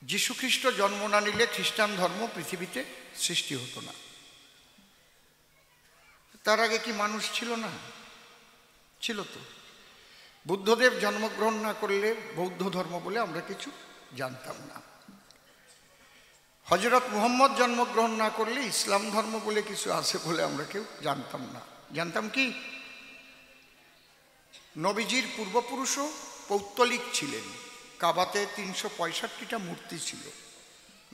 যীশুখ্রিস্ট জন্ম না নিলে খ্রিস্টান ধর্ম পৃথিবীতে সৃষ্টি হতো না। তার আগে কি মানুষ ছিল না? ছিল তো। বুদ্ধদেব জন্মগ্রহণ না করলে বৌদ্ধ ধর্ম বলে আমরা কিছু জানতাম না। হযরত মুহাম্মদ জন্মগ্রহণ না করলে ইসলাম ধর্ম বলে কিছু আছে বলে আমরা কেউ জানতাম না। জানতাম কি? নবীজির পূর্বপুরুষও পৌত্তলিক ছিলেন। কাবাতে ৩৬৫টা মূর্তি ছিল,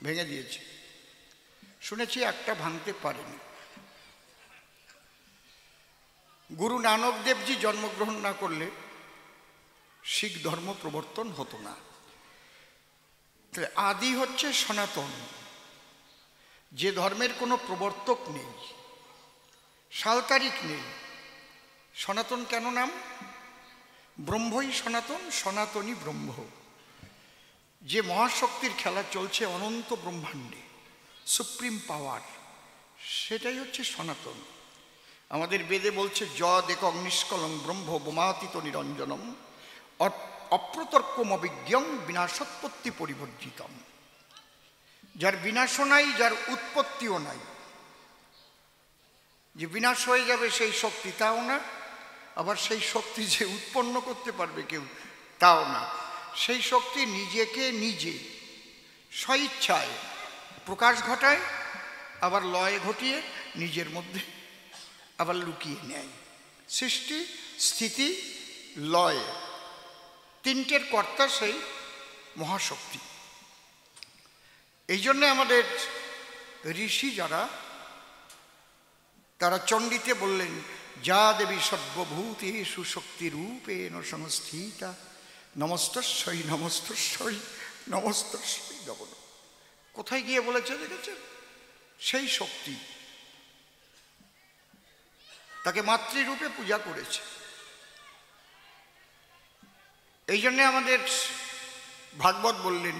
ভেঙে দিয়েছে। শুনেছি একটা ভাঙতে পারেনি। গুরু নানক দেবজি জন্মগ্রহণ না করলে শিখ ধর্ম প্রবর্তন হতো না। আদি হচ্ছে সনাতন, যে ধর্মের কোনো প্রবর্তক নেই, সাল তারিখ নেই। সনাতন কেন নাম? ব্রহ্মই সনাতন, সনাতনী ব্রহ্ম। যে মহাশক্তির খেলা চলছে অনন্ত ব্রহ্মাণ্ডে, সুপ্রিম পাওয়ার, সেটাই হচ্ছে সনাতন। আমাদের বেদে বলছে যদেকং নিষ্কলং ব্রহ্ম বোমাতীত নিরঞ্জনম অপ্রতর্কম অভিজ্ঞং বিনাশোৎপত্তি পরিবর্জিতম। যার বিনাশও নাই, যার উৎপত্তিও নাই। যে বিনাশ হয়ে যাবে সেই শক্তি তাও না, আবার সেই শক্তি যে উৎপন্ন করতে পারবে কেউ তাও না। সেই শক্তি নিজেকে নিজে স্বইচ্ছায় প্রকাশ ঘটায়, আবার লয় ঘটিয়ে নিজের মধ্যে আবার লুকিয়ে নেয়। সৃষ্টি, স্থিতি, লয়, তিনটের কর্তা সেই মহাশক্তি। এই জন্যে আমাদের ঋষি যারা, তারা চণ্ডীতে বললেন যা দেবী সর্বভূতেষু শক্তি রূপেণ সংস্থিতা নমস্তস্যৈ নমস্তস্যৈ নমস্তস্যৈ নমঃ। কোথায় গিয়ে বলেছে দেখেছেন? সেই শক্তি তাকে মাতৃরূপে পূজা করেছে। এই জন্যে আমাদের ভাগবত বললেন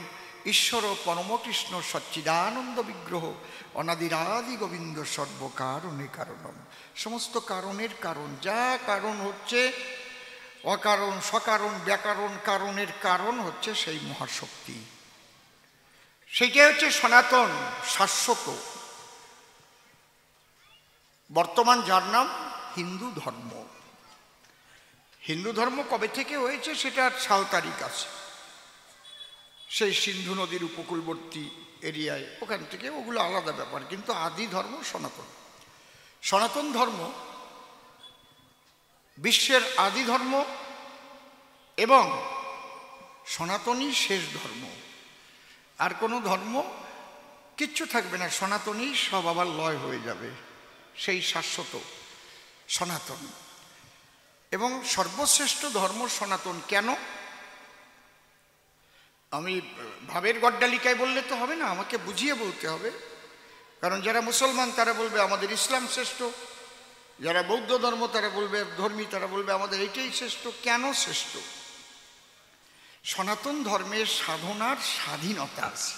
ঈশ্বর পরমকৃষ্ণ সচ্চিদানন্দ বিগ্রহ অনাদিরাদি গোবিন্দ সর্বকারণে কারণম। সমস্ত কারণের কারণ, যা কারণ হচ্ছে অকারণ সকারণ ব্যাকরণ, কারণের কারণ হচ্ছে সেই মহাশক্তি। সেইটাই হচ্ছে সনাতন, শাশ্বত। বর্তমান যার নাম হিন্দু ধর্ম। হিন্দু ধর্ম কবে থেকে হয়েছে সেটার সাল তারিখ আছে, সেই সিন্ধু নদীর উপকূলবর্তী এরিয়ায়, ওখান থেকে, ওগুলো আলাদা ব্যাপার। কিন্তু আদি ধর্ম সনাতন। সনাতন ধর্ম বিশ্বের আদি ধর্ম এবং সনাতনই শেষ ধর্ম। আর কোনো ধর্ম কিচ্ছু থাকবে না, সনাতনই সব আবার লয় হয়ে যাবে। সেই শাশ্বত সনাতন এবং সর্বশ্রেষ্ঠ ধর্ম সনাতন। কেন? আমি ভাবের গড্ডালিকায় বললে তো হবে না, আমাকে বুঝিয়ে বলতে হবে। কারণ যারা মুসলমান তারা বলবে আমাদের ইসলাম শ্রেষ্ঠ, যারা বৌদ্ধ ধর্ম তারা বলবে, ধর্মী তারা বলবে আমাদের এটাই শ্রেষ্ঠ। কেন শ্রেষ্ঠ? সনাতন ধর্মের সাধনার স্বাধীনতা আছে।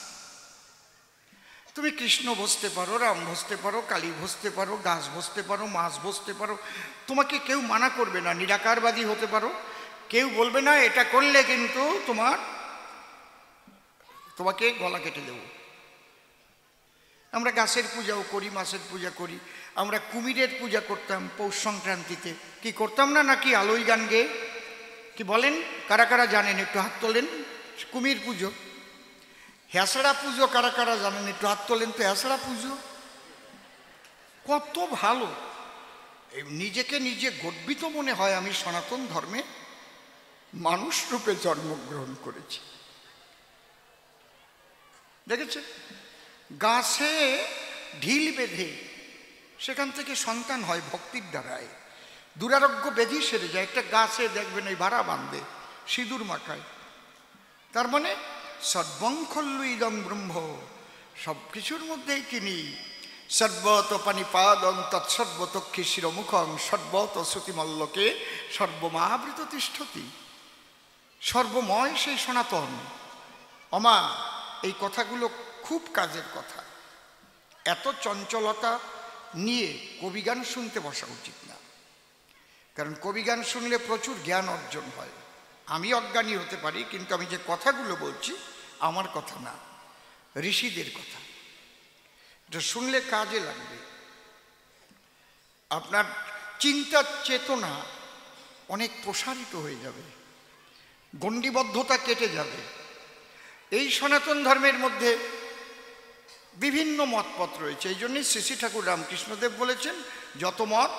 তুমি কৃষ্ণ বসতে পারো, রাম বসতে পারো, কালী বসতে পারো, গাছ বসতে পারো, মাছ বসতে পারো, তোমাকে কেউ মানা করবে না। নিরাকারবাদী হতে পারো, কেউ বলবে না এটা করলে কিন্তু তোমাকে গলা কেটে দেব। আমরা গাছের পূজাও করি, মাছের পূজা করি। আমরা কুমিরের পূজা করতাম পৌষ সংক্রান্তিতে, কি করতাম না? নাকি আলোই গান গেয়ে, কি বলেন? কারা কারা জানেন একটু হাত তোলেন। কুমির পুজো। হেঁসড়া পুজো কারা কারা জানেন একটু হাত তোলেন তো। হেঁসড়া পুজো কত ভালো, নিজেকে নিজে গর্বিত মনে হয় আমি সনাতন ধর্মে মানুষ রূপে জন্মগ্রহণ করেছি। দেখেছে? গাছে ঢিল বেঁধে সেখান থেকে সন্তান হয় ভক্তির দ্বারায়। দুরারোগ্য ব্যাধি সেরে যায়। একটা গাছে দেখবেন এই ভাড়া বাঁধে, সিঁদুর মাখায়। তার মানে সর্বং খল্লু ইদং ব্রহ্ম, সব কিছুর মধ্যেই তিনি। সর্বত পানিপাদং তৎসর্বতক্ষী শিরমুখং সর্বত শ্রুতিমল্লকে সর্বমাবৃত তিষ্ঠতি। সর্বময় সেই সনাতন। অমা, এই কথাগুলো খুব কাজের কথা। এত চঞ্চলতা নিয়ে কবিগান শুনতে বসা উচিত না। কারণ কবিগান শুনলে প্রচুর জ্ঞান অর্জন হয়। আমি অজ্ঞানী হতে পারি, কিন্তু আমি যে কথাগুলো বলছি আমার কথা না। ঋষিদের কথা। এটা শুনলে কাজে লাগবে। আপনার চিন্তার চেতনা অনেক প্রসারিত হয়ে যাবে, গণ্ডিবদ্ধতা কেটে যাবে। এই সনাতন ধর্মের মধ্যে বিভিন্ন মতপথ রয়েছে। এই জন্যই শ্রী শ্রী ঠাকুর রামকৃষ্ণদেব বলেছেন, যত মত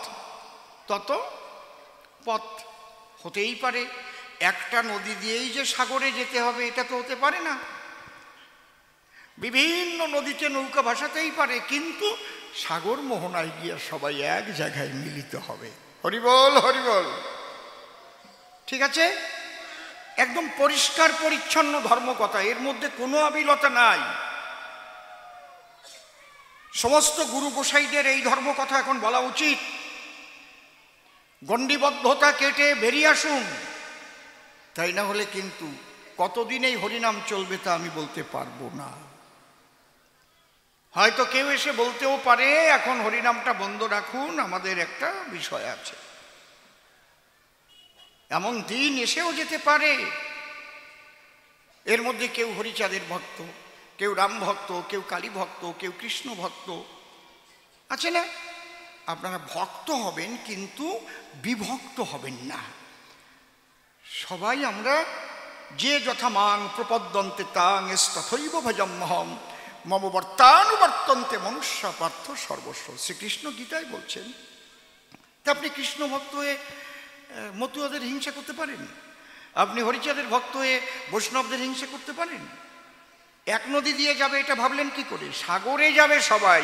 তত পথ। হতেই পারে একটা নদী দিয়েই যে সাগরে যেতে হবে এটা তো হতে পারে না। বিভিন্ন নদীতে নৌকা ভাসাতেই পারে, কিন্তু সাগর মোহনায় গিয়ে সবাই এক জায়গায় মিলিত হবে। হরিবল হরিবল। ঠিক আছে? একদম পরিষ্কার পরিচ্ছন্ন ধর্মকথা, এর মধ্যে কোনো আবিলতা নাই। সমস্ত গুরু গোসাইদের এই ধর্মকথা এখন বলা উচিত। গণ্ডিবদ্ধতা কেটে বেরিয়ে আসুন, তাই না হলে কিন্তু কতদিন এই হরিনাম চলবে তা আমি বলতে পারবো না। হয়তো কেউ এসে বলতেও পারে এখন হরিনামটা বন্ধ রাখুন, আমাদের একটা বিষয় আছে। এমন দিন এসেও যেতে পারে। এর মধ্যে কেউ হরিচাঁদের ভক্ত, কেউ রাম ভক্ত, কেউ কালী ভক্ত, কেউ কৃষ্ণ ভক্ত আছে না? আপনারা ভক্ত হবেন কিন্তু বিভক্ত হবেন না। সবাই আমরা যে যথা মাং প্রপদ্যন্তে তাং তথৈব ভজম্যহম মম বর্তানুবর্তন্তে মনুষ্য পার্থ সর্বস্ব। শ্রীকৃষ্ণ গীতায় বলছেন। তা আপনি কৃষ্ণ ভক্ত হয়ে মতুয়াদের হিংসা করতে পারেন? আপনি হরিচাঁদের ভক্ত হয়ে বৈষ্ণবদের হিংসা করতে পারেন? এক নদী দিয়ে যাবে এটা ভাবলেন কি করে? সাগরে যাবে সবাই।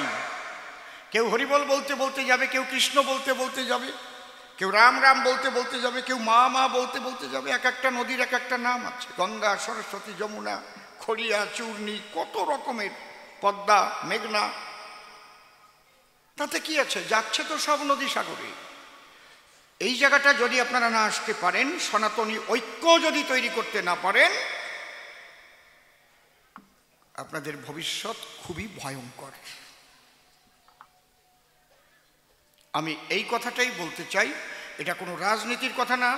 কেউ হরিবল বলতে বলতে যাবে, কেউ কৃষ্ণ বলতে বলতে যাবে, কেউ রাম রাম বলতে বলতে যাবে, কেউ মা মা বলতে বলতে যাবে। এক একটা নদীর এক একটা নাম আছে। গঙ্গা, সরস্বতী, যমুনা, খড়িয়া, চূর্ণী, কত রকমের, পদ্মা, মেঘনা। তাতে কি আছে? যাচ্ছে তো সব নদী সাগরে। এই জায়গাটা যদি আপনারা না আসতে পারেন, সনাতনী ঐক্য যদি তৈরি করতে না পারেন, আপনাদের ভবিষ্যৎ খুবই ভয়ঙ্কর। আমি এই কথাটাই বলতে চাই। এটা কোনো রাজনীতির কথা না।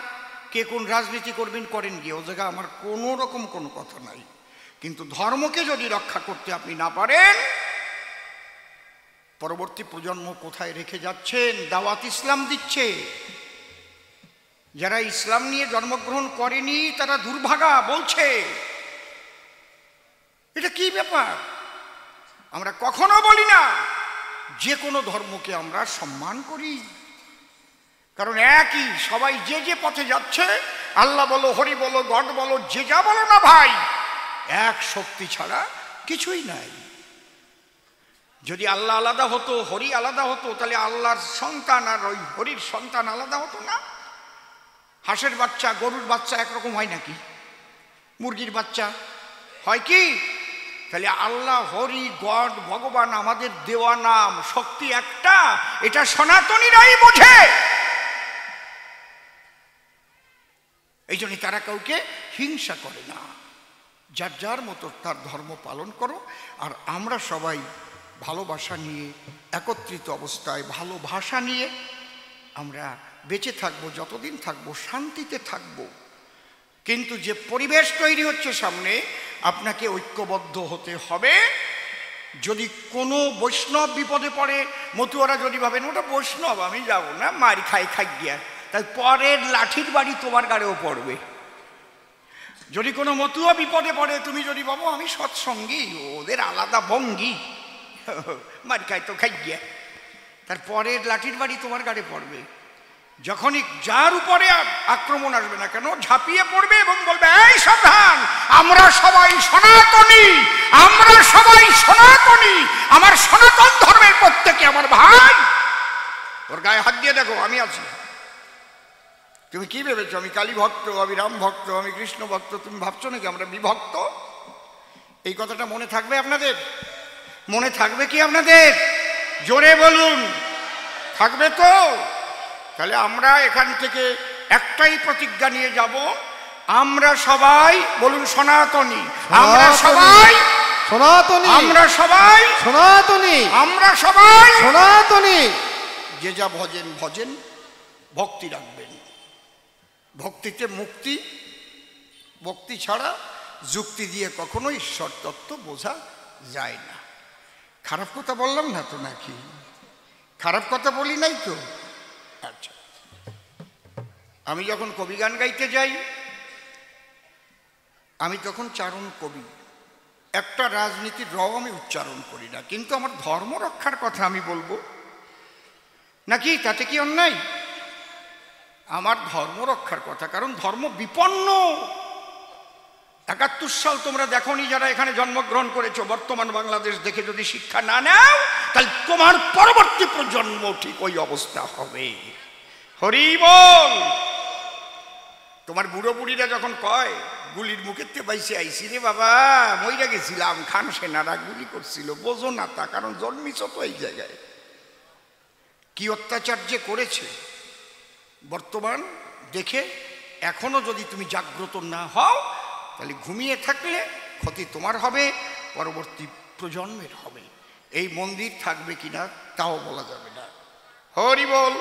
কে কোন রাজনীতি করবেন করেন গিয়ে, ও জায়গা আমার কোনো রকম কোনো কথা নাই। কিন্তু ধর্মকে যদি রক্ষা করতে আপনি না পারেন, পরবর্তী প্রজন্ম কোথায় রেখে যাচ্ছেন? দাওয়াত ইসলাম দিচ্ছে। যারা ইসলাম নিয়ে জন্মগ্রহণ করেনি তারা দুর্ভাগা বলছে। এটা কি ব্যাপার? আমরা কখনো বলি না যে কোনো ধর্মকে আমরা সম্মান করি, কারণ একই, সবাই যে যে পথে যাচ্ছে, আল্লাহ বলো, হরি বলো, গড বলো, যে যা বলো না ভাই, এক শক্তি ছাড়া কিছুই নাই। যদি আল্লাহ আলাদা হতো, হরি আলাদা হতো, তাহলে আল্লাহর সন্তান আর ওই হরির সন্তান আলাদা হতো না। হাঁসের বাচ্চা গরুর বাচ্চা একরকম হয় নাকি? মুরগির বাচ্চা হয় কি? তাহলে আল্লাহ, হরি, গড, ভগবান আমাদের দেওয়া নাম, শক্তি একটা, এটা সনাতনীরাই বোঝে। এই জন্য তারা কাউকে হিংসা করে না। যার যার মতো তার ধর্ম পালন করো। আর আমরা সবাই ভালোবাসা নিয়ে, একত্রিত অবস্থায় ভালোবাসা নিয়ে আমরা বেঁচে থাকবো। যতদিন থাকবো শান্তিতে থাকবো। কিন্তু যে পরিবেশ তৈরি হচ্ছে সামনে, আপনাকে ঐক্যবদ্ধ হতে হবে। যদি কোনো বৈষ্ণব বিপদে পড়ে, মতুয়ারা যদি ভাবেন ওটা বৈষ্ণব, আমি যাব না, মার খাই গিয়া, তাই পরের লাঠির বাড়ি তোমার গাড়েও পড়বে। যদি কোনো মতুয়া বিপদে পড়ে, তুমি যদি ভাবো আমি সৎসঙ্গী, ওদের আলাদা ভঙ্গি, মার খাই তো খাই গিয়া, তার পরের লাঠির বাড়ি তোমার গাড়ে পড়বে। যখনই যার উপরে আক্রমণ আসবে না কেন, ঝাঁপিয়ে পড়বে এবং বলবে, এই সাবধান, আমরা সবাই সনাতনী, আমরা সবাই সনাতনী, আমার সনাতন ধর্মের প্রত্যেকে আমার ভাই। ওর গায়ে হাত দিয়ে দেখো, আমি আছি। তুমি কি ভেবেছো আমি কালী ভক্ত, আমি রাম ভক্ত, আমি কৃষ্ণ ভক্ত? তুমি ভাবছো নাকি আমরা বিভক্ত? এই কথাটা মনে থাকবে আপনাদের? মনে থাকবে কি আপনাদের? জোরে বলুন, থাকবে তো? তাহলে আমরা এখান থেকে একটাই প্রতিজ্ঞা নিয়ে যাব, আমরা সবাই বলুন সনাতনী, আমরা সবাই সনাতনী, আমরা সবাই সনাতনী, আমরা সবাই সনাতনী। যে যা ভজেন ভজেন, ভক্তি রাখবেন। ভক্তিতে মুক্তি, ভক্তি ছাড়া যুক্তি দিয়ে কখনো ঈশ্বর তত্ত্ব বোঝা যায় না। খারাপ কথা বললাম না তো নাকি? খারাপ কথা বলি নাই তো? আচ্ছা, আমি যখন কবি গান গাইতে যাই আমি তখন চারণ কবি, একটা রাজনীতির রও আমি উচ্চারণ করি না, কিন্তু আমার ধর্ম রক্ষার কথা আমি বলবো নাকি? তাতে কি অন্যায়? আমার ধর্ম রক্ষার কথা, কারণ ধর্ম বিপন্ন। ৭১ সাল তোমরা দেখোনি যারা এখানে জন্মগ্রহণ করেছো, বর্তমান বাংলাদেশ দেখে যদি শিক্ষা না নাও তাহলে তোমার পরবর্তী প্রজন্ম ঠিক ওই অবস্থা হবে। হরি বল। তোমার বুড়ো বুড়িরা যখন কয় গুলির মুখেতে বাইসে আইসি রে বাবা, মইরা গেছিলাম, খান সেনারা গুলি করছিল, বোঝো না তা, কারণ জন্মিছ তো এই জায়গায়। কি অত্যাচার যে করেছে বর্তমান দেখে এখনো যদি তুমি জাগ্রত না হও তাহলে ঘুমিয়ে থাকলে ক্ষতি তোমার হবে, পরবর্তী প্রজন্মের হবে। এই মন্দির থাকবে কিনা তাও বলা যাবে না। হরি বল।